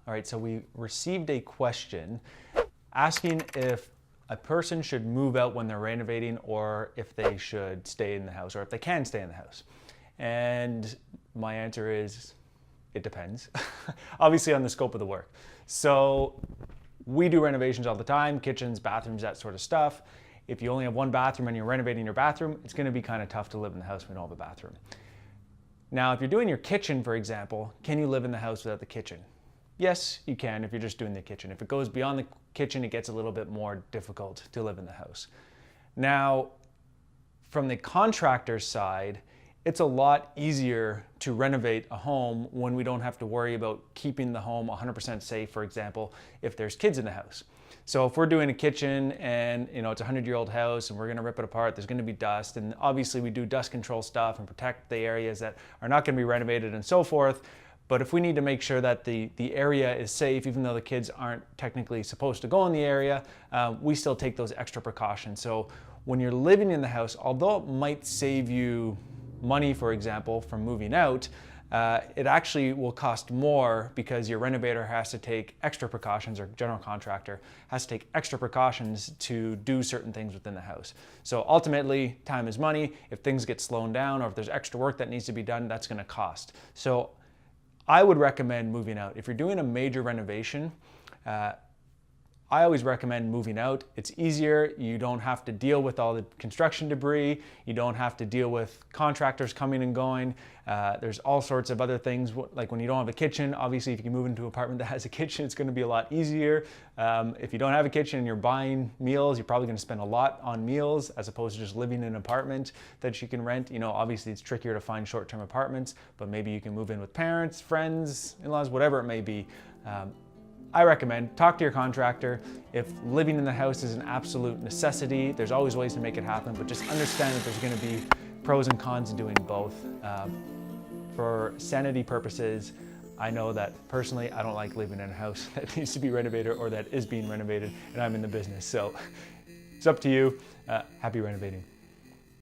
All right, so we received a question asking if a person should move out when they're renovating or if they should stay in the house or if they can stay in the house. And my answer is, it depends, obviously on the scope of the work. So we do renovations all the time, kitchens, bathrooms, that sort of stuff. If you only have one bathroom and you're renovating your bathroom, it's gonna be kind of tough to live in the house when you don't have a bathroom. Now, if you're doing your kitchen, for example, can you live in the house without the kitchen? Yes, you can if you're just doing the kitchen. If it goes beyond the kitchen, it gets a little bit more difficult to live in the house. Now, from the contractor's side, it's a lot easier to renovate a home when we don't have to worry about keeping the home 100% safe, for example, if there's kids in the house. So if we're doing a kitchen and it's a 100-year-old house and we're gonna rip it apart, there's gonna be dust, and obviously we do dust control stuff and protect the areas that are not gonna be renovated and so forth. But if we need to make sure that the area is safe, even though the kids aren't technically supposed to go in the area, we still take those extra precautions. So when you're living in the house, although it might save you money, for example, from moving out, it actually will cost more because your renovator has to take extra precautions, or general contractor has to take extra precautions to do certain things within the house. So ultimately, time is money. If things get slowed down or if there's extra work that needs to be done, that's gonna cost. So I would recommend moving out. If you're doing a major renovation, I always recommend moving out. It's easier. You don't have to deal with all the construction debris. You don't have to deal with contractors coming and going. There's all sorts of other things, like when you don't have a kitchen. Obviously, if you can move into an apartment that has a kitchen, it's going to be a lot easier. If you don't have a kitchen and you're buying meals, you're probably going to spend a lot on meals as opposed to just living in an apartment that you can rent. Obviously it's trickier to find short-term apartments, but maybe you can move in with parents, friends, in-laws, whatever it may be. I recommend talk to your contractor. If living in the house is an absolute necessity, there's always ways to make it happen, but just understand that there's gonna be pros and cons in doing both. For sanity purposes, I know that personally, I don't like living in a house that needs to be renovated or that is being renovated, and I'm in the business. So it's up to you. Happy renovating.